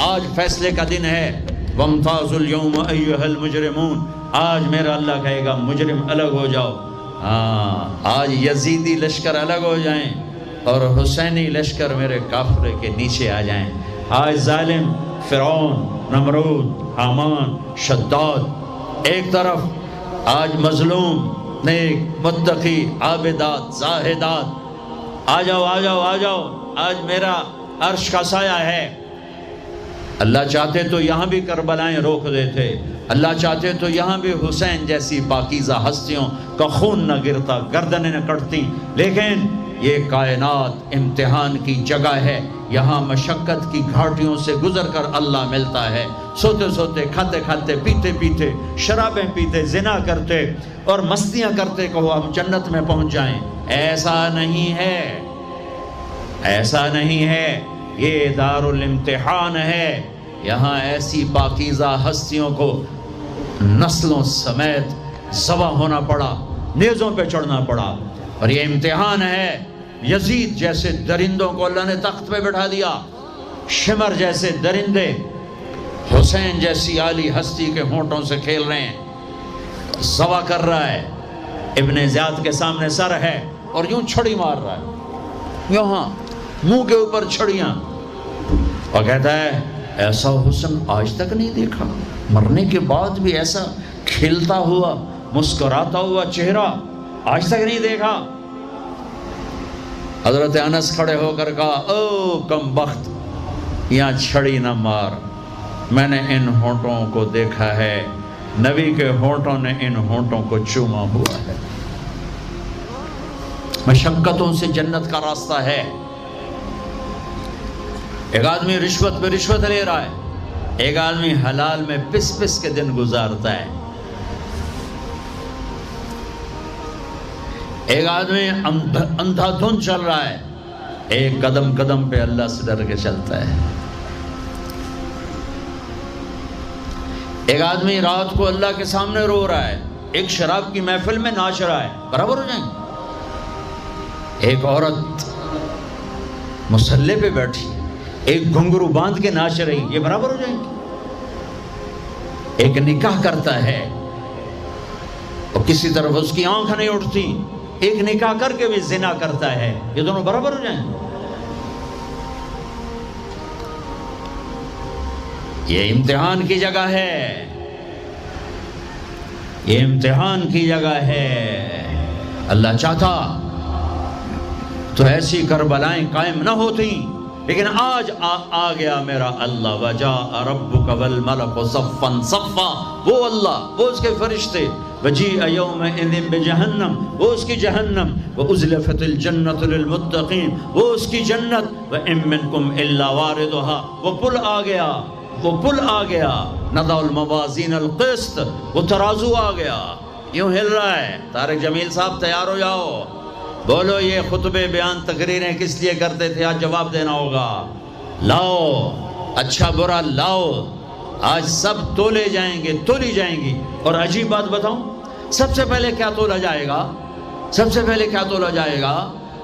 آج فیصلے کا دن ہے. وَامْتَازُوا الْيَوْمَ أَيُّهَا الْمُجْرِمُونَ. آج میرا اللہ کہے گا مجرم الگ ہو جاؤ. آج یزیدی لشکر الگ ہو جائیں اور حسینی لشکر میرے کافرے کے نیچے آ جائیں. آج ظالم فرعون، نمرود، حامان، شداد ایک طرف، آج مظلوم نیک متقی عابدات زاہدات. آ جاؤ آ جاؤ آ جاؤ. آج میرا عرش کا سایہ ہے. اللہ چاہتے تو یہاں بھی کربلائیں روک دیتے. اللہ چاہتے تو یہاں بھی حسین جیسی پاکیزہ ہستیوں کا خون نہ گرتا، گردنیں نہ کٹتی. لیکن یہ کائنات امتحان کی جگہ ہے. یہاں مشقت کی گھاٹیوں سے گزر کر اللہ ملتا ہے. سوتے سوتے، کھاتے کھاتے، پیتے پیتے، شرابیں پیتے، زنا کرتے اور مستیاں کرتے کہو ہم جنت میں پہنچ جائیں. ایسا نہیں ہے، ایسا نہیں ہے. یہ دار الامتحان ہے. یہاں ایسی پاکیزہ ہستیوں کو نسلوں سمیت ذبح ہونا پڑا، نیزوں پہ چڑھنا پڑا. اور یہ امتحان ہے. یزید جیسے درندوں کو اللہ نے تخت پہ بٹھا دیا. شمر جیسے درندے حسین جیسی عالی ہستی کے ہونٹوں سے کھیل رہے ہیں. ذبح کر رہا ہے. ابن زیاد کے سامنے سر ہے اور یوں چھڑی مار رہا ہے، یہاں منہ کے اوپر چھڑیاں، اور کہتا ہے ایسا حسن آج تک نہیں دیکھا. مرنے کے بعد بھی ایسا کھلتا ہوا مسکراتا ہوا چہرہ آج تک نہیں دیکھا. حضرت انس کھڑے ہو کر کہا او کم بخت، یہاں چھڑی نہ مار. میں نے ان ہونٹوں کو دیکھا ہے، نبی کے ہونٹوں نے ان ہونٹوں کو چوما ہوا ہے. مشقتوں سے جنت کا راستہ ہے. ایک آدمی رشوت پہ رشوت لے رہا ہے، ایک آدمی حلال میں پس پس کے دن گزارتا ہے. ایک آدمی اندھا دھند چل رہا ہے، ایک قدم قدم پہ اللہ سے ڈر کے چلتا ہے. ایک آدمی رات کو اللہ کے سامنے رو رہا ہے، ایک شراب کی محفل میں ناچ رہا ہے. برابر ہو جائیں گے؟ ایک عورت مصلی پہ بیٹھی، ایک گھنگرو باندھ کے ناچ رہی، یہ برابر ہو جائیں گے؟ ایک نکاح کرتا ہے اور کسی طرف اس کی آنکھ نہیں اٹھتی، ایک نکاح کر کے بھی زنا کرتا ہے، یہ دونوں برابر ہو جائیں گے؟ یہ امتحان کی جگہ ہے، یہ امتحان کی جگہ ہے. اللہ چاہتا تو ایسی کربلائیں قائم نہ ہوتی، لیکن آج آ گیا میرا اللہ. وجاء ربک والملک صفا صفا. وہ اللہ، وہ اس کے فرشتے. وجیء یومئذ بجہنم، وہ اس کی جہنم. وازلفت الجنۃ للمتقین، وہ اس کی جنت. وان منکم الا واردها، وہ پل آ گیا، وہ پل آ گیا. نضع الموازین القسط، وہ ترازو آ گیا. یوں ہل رہا ہے. طارق جمیل صاحب تیار ہو جاؤ. بولو یہ خطبے بیان تقریریں کس لیے کرتے تھے؟ آج جواب دینا ہوگا. لاؤ اچھا برا لاؤ. آج سب تولے جائیں گے، تولی جائیں گی. اور عجیب بات بتاؤں، سب سے پہلے کیا تولا جائے گا؟ سب سے پہلے کیا تولا جائے گا؟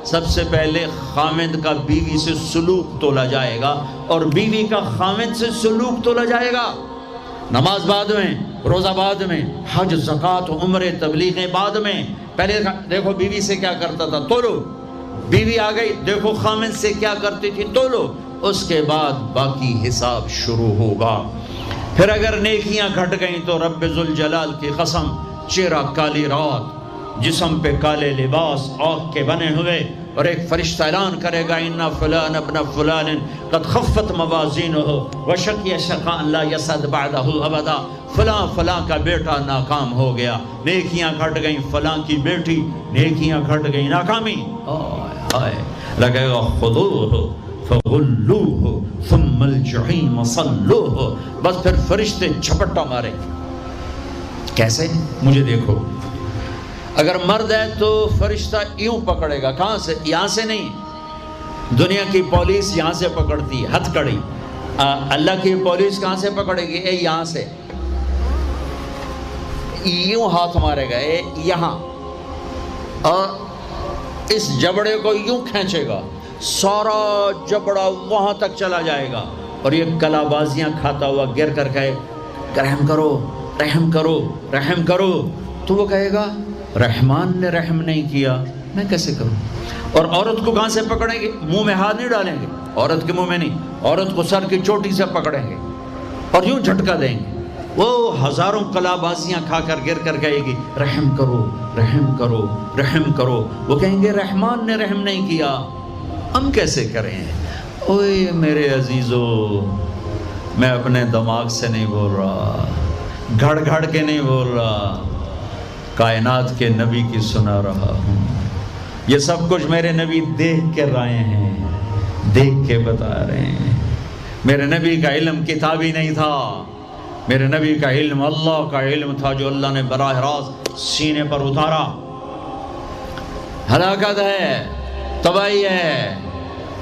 سب سے پہلے خامد کا بیوی سے سلوک تولا جائے گا، اور بیوی کا خامد سے سلوک تولا جائے گا. نماز بعد میں، روزہ بعد میں، حج زکوٰۃ عمرے تبلیغیں بعد میں. پہلے دیکھو بیوی سے کیا کرتا تھا، تولو. بیوی آ گئی، دیکھو خامد سے کیا کرتی تھی، تولو. اس کے بعد باقی حساب شروع ہوگا. پھر اگر نیکیاں گھٹ گئیں تو رب ذوالجلال کی قسم، چہرہ کالی رات، جسم پہ کالے لباس آگ کے بنے ہوئے، اور ایک فرشتہ اعلان کرے گا ان فلان ابن فلان قد خفت موازینہ وشقی شقاء لا یسعد بعدہ ابدا. فلاں فلاں کا بیٹا ناکام ہو گیا، نیکیاں گھٹ گئیں. فلاں کی بیٹی نیکیاں گھٹ گئیں، ناکامی. لگے گا خذوہ فغلوہ ثم الجحیم صلوہ. بس پھر فرشتے جھپٹا مارے. کیسے؟ مجھے دیکھو. اگر مرد ہے تو فرشتہ یوں پکڑے گا. کہاں سے؟ یہاں سے نہیں. دنیا کی پولیس یہاں سے پکڑتی ہے، ہتھ کڑی. اللہ کی پولیس کہاں سے پکڑے گی؟ یہاں سے. یوں ہاتھ مارے گا یہاں، اور اس جبڑے کو یوں کھینچے گا، سارا جبڑا وہاں تک چلا جائے گا. اور یہ کلا بازیاں کھاتا ہوا گر کر کہے رحم کرو رحم کرو رحم کرو، تو وہ کہے گا رحمان نے رحم نہیں کیا، میں کیسے کروں؟ اور عورت کو کہاں سے پکڑیں گے؟ منہ میں ہاتھ نہیں ڈالیں گے، عورت کے منہ میں نہیں، عورت کو سر کی چوٹی سے پکڑیں گے اور یوں جھٹکا دیں گے۔ وہ ہزاروں کلا بازیاں کھا کر گر کر کہے گی رحم کرو رحم کرو رحم کرو، وہ کہیں گے رحمان نے رحم نہیں کیا، ہم کیسے کریں؟ اوے میرے عزیزو، میں اپنے دماغ سے نہیں بول رہا، گھڑ گھڑ کے نہیں بول رہا، کائنات کے نبی کی سنا رہا ہوں۔ یہ سب کچھ میرے نبی دیکھ کے رائے ہیں، دیکھ کے بتا رہے ہیں۔ میرے نبی کا علم کتابی نہیں تھا، میرے نبی کا علم اللہ کا علم تھا جو اللہ نے براہ راست سینے پر اتارا۔ ہلاکت ہے، تباہی ہے،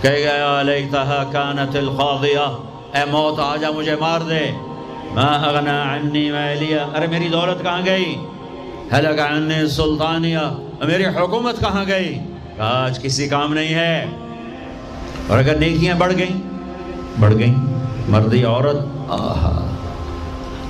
کہے گا یا لیتہا کانت القاضیہ، اے موت آجا مجھے مار دے، ما اغنا عنی مالیہ، ارے میری دولت کہاں گئی؟ ہلک عنی سلطانیہ، میری حکومت کہاں گئی؟ آج کسی کام نہیں ہے۔ اور اگر نیکیاں بڑھ گئیں، مردی عورت، آہا،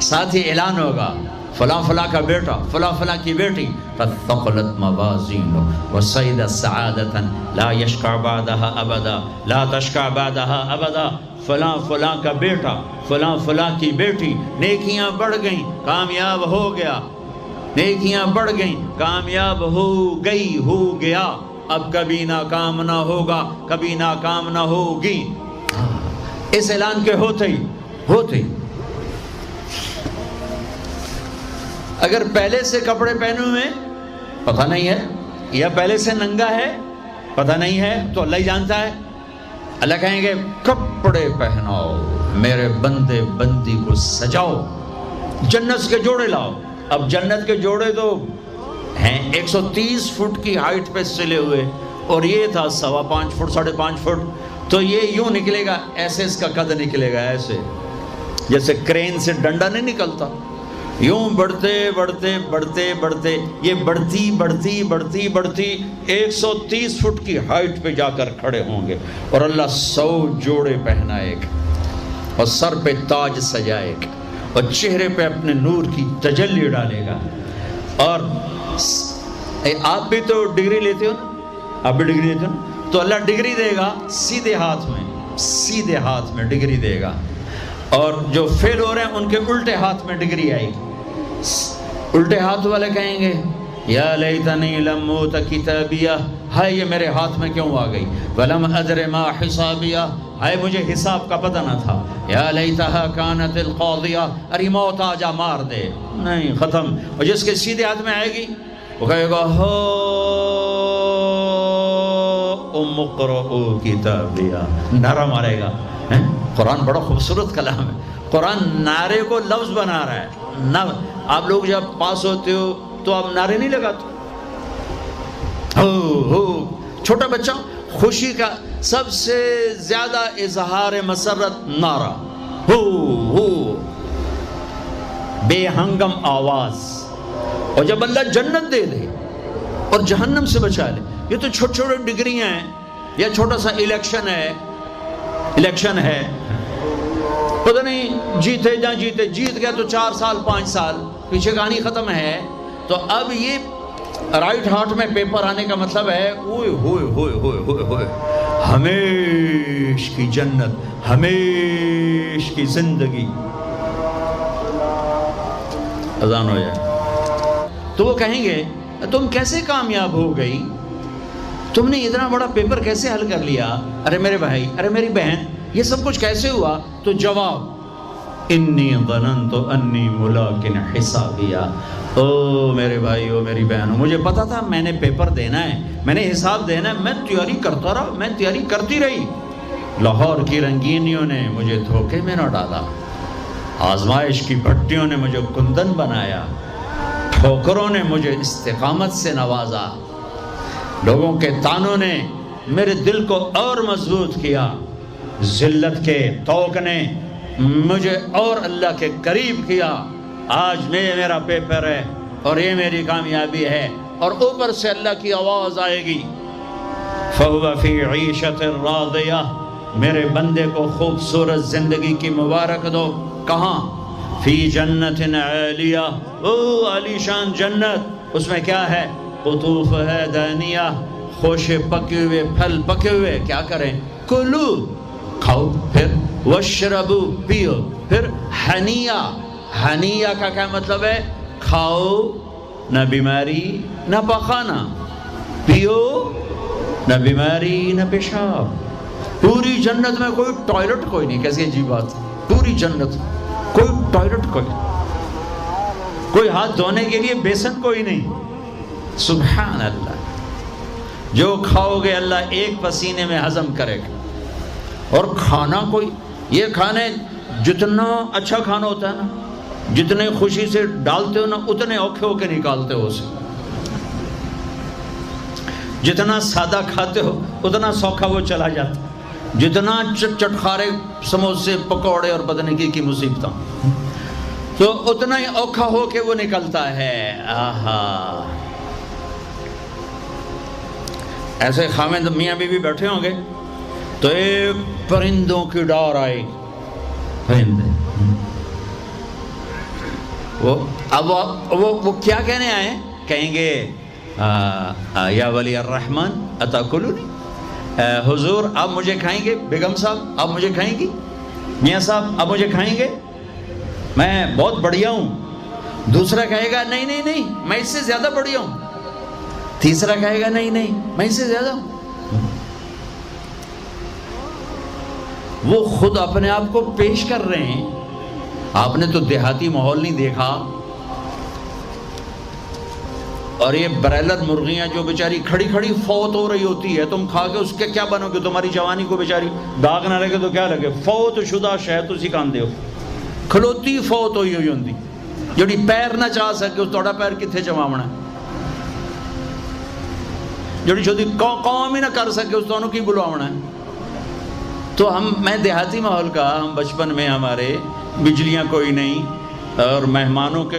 ساتھ ہی اعلان ہوگا فلاں فلاں کا بیٹا، فلاں فلاں کی بیٹی، قد ثقلت موازینہ وصعد سعادۃ لا یشقى بعدها ابدا، لا تشقى بعدها ابدا، فلاں فلاں کا بیٹا، فلاں فلاں کی بیٹی، نیکیاں بڑھ گئیں، کامیاب ہو گیا، نیکیاں بڑھ گئیں، کامیاب ہو گیا، اب کبھی ناکام نہ ہوگا، کبھی ناکام نہ ہوگی۔ اس اعلان کے ہوتے ہی اگر پہلے سے کپڑے پہنے ہوئے پتہ نہیں ہے، یا پہلے سے ننگا ہے پتہ نہیں ہے، تو اللہ ہی جانتا ہے۔ اللہ کہیں گے کپڑے پہناؤ، میرے بندے بندی کو سجاؤ، جنت کے جوڑے لاؤ۔ اب جنت کے جوڑے تو ہیں 130 فٹ کی ہائٹ پہ سلے ہوئے، اور یہ تھا 5.25 فٹ 5.5 فٹ، تو یہ یوں نکلے گا، ایسے اس کا قد نکلے گا، ایسے جیسے کرین سے ڈنڈا نہیں نکلتا، یوں بڑھتے بڑھتے بڑھتے بڑھتے یہ بڑھتی 130 فٹ کی ہائٹ پہ جا کر کھڑے ہوں گے، اور اللہ 100 جوڑے پہنائے گا، اور سر پہ تاج سجائے گا، اور چہرے پہ اپنے نور کی تجلی ڈالے گا۔ اور آپ بھی تو ڈگری لیتے ہو نا، آپ بھی ڈگری لیتے ہو نا، تو اللہ ڈگری دے گا سیدھے ہاتھ میں ڈگری دے گا، اور جو فیل ہو رہے ہیں ان کے الٹے ہاتھ میں ڈگری آئے گی۔ الٹے ہاتھ والے کہیں گے یا لیتنی لم اوت کتابیہ، ہائے یہ میرے ہاتھ میں کیوں آ گئی، ولم ادر ما حسابیہ، ہائے مجھے حساب کا پتہ نہ تھا، یا لیتہا کانت القاضیہ، ارے موت آجا مار دے، نہیں ختم۔ اور جس کے سیدھے ہاتھ میں آئے گی وہ کہے گا ہو ام اقرؤ کتابیہ، نعرہ مارے گا۔ قرآن بڑا خوبصورت کلام ہے، قرآن نعرے کو لفظ بنا رہا ہے۔ آپ لوگ جب پاس ہوتے ہو تو آپ نعرے نہیں لگاتے، ہو چھوٹا بچہ خوشی کا سب سے زیادہ اظہار مسرت نعرہ، ہو بے ہنگم آواز۔ اور جب اللہ جنت دے دے اور جہنم سے بچا لے، یہ تو چھوٹے چھوٹے ڈگریاں ہیں، یا چھوٹا سا الیکشن ہے، پتہ نہیں جیتے جا جیتے، جیت گیا تو 4 سال 5 سال، پیچھے کہانی ختم ہے۔ تو اب یہ رائٹ ہارٹ میں پیپر آنے کا مطلب ہے اوئے ہوئے ہوئے ہوئے ہوئے ہوئے، ہمیش کی جنت، ہمیش کی زندگی۔ اذان ہو جائے تو وہ کہیں گے تم کیسے کامیاب ہو گئی، تم نے اتنا بڑا پیپر کیسے حل کر لیا، ارے میرے بھائی، ارے میری بہن، یہ سب کچھ کیسے ہوا؟ تو جواب انی ظننت انی ملاق حسابیہ، او میرے بھائی، او میری بہن، مجھے پتا تھا میں نے پیپر دینا ہے، میں نے حساب دینا ہے، میں تیاری کرتا رہا، میں تیاری کرتی رہی۔ لاہور کی رنگینیوں نے مجھے دھوکے میں نہ ڈالا، آزمائش کی بھٹیوں نے مجھے کندن بنایا، ٹھوکروں نے مجھے استقامت سے نوازا، لوگوں کے تانوں نے میرے دل کو اور مضبوط کیا، ذلت کے توق نے مجھے اور اللہ کے قریب کیا۔ آج میرا پیپر ہے اور یہ میری کامیابی ہے، اور اوپر سے اللہ کی آواز آئے گی فَهُوَ فِي عِيشَةٍ رَاضِيَةٍ، میرے بندے کو خوبصورت زندگی کی مبارک دو. کہاں؟ فی جنت عالیہ، او عالی شان جنت. اس میں کیا ہے؟ قطوف ہے دانیہ، خوشے پکے ہوئے، پھل پکے ہوئے. کیا کریں؟ کلو، کھاؤ. پھر وشربو، پیو. پھر ہنیہ. ہنیہ کا کیا مطلب ہے؟ کھاؤ، نہ بیماری نہ پخانہ، پیو نہ بیماری نہ پیشاب. پوری جنت میں کوئی ٹوائلٹ کوئی نہیں. کیسی عجیب بات. پوری جنت کوئی ٹوائلٹ کوئی نہیں، کوئی ہاتھ دھونے کے لیے بیسن کوئی نہیں. سبحان اللہ. جو کھاؤ گے اللہ ایک پسینے میں ہضم کرے گا. اور کھانا کوئی، یہ کھانے جتنا اچھا کھانا ہوتا ہے نا، جتنے خوشی سے ڈالتے ہو نا، اتنے اوکھے ہو کے نکالتے ہو اسے. جتنا سادہ کھاتے ہو اتنا سوکھا وہ چلا جاتا. جتنا چٹخارے سموسے پکوڑے اور بدن کی مصیبتیں، تو اتنا ہی اوکھا ہو کے وہ نکلتا ہے. آہا. ایسے خامد میاں بیوی بیٹھے ہوں گے تو ایک پرندوں کی ڈار آئے. پرندے وہ کیا کہنے آئے؟ کہیں گے یا ولی الرحمن اتاکلونی، حضور آپ مجھے کھائیں گے؟ بیگم صاحب آپ مجھے کھائیں گی؟ میاں صاحب آپ مجھے کھائیں گے؟ میں بہت بڑھیا ہوں. دوسرا کہے گا نہیں نہیں نہیں میں اس سے زیادہ بڑھیا ہوں. تیسرا کہے گا نہیں نہیں میں اس سے زیادہ ہوں. وہ خود اپنے آپ کو پیش کر رہے ہیں. آپ نے تو دیہاتی ماحول نہیں دیکھا. اور یہ برائلر مرغیاں جو بیچاری کھڑی کھڑی فوت ہو رہی ہوتی ہے، تم کھا کے اس کے کیا بنو گے؟ تمہاری جوانی کو بیچاری داغ نہ لگے تو کیا لگے؟ فوت شدہ شہد اسی کان دے ہو، کھلوتی فوت ہوئی ہوئی ہوندی، جڑی پیر نہ چاہ سکے اس توڑا پیر کتھے چماونا، جڑی شدی قوم ہی نہ کر سکے اس تو کی بلواونا ہے. تو میں دیہاتی ماحول کا، ہم بچپن میں ہمارے بجلیاں کوئی نہیں اور مہمانوں کے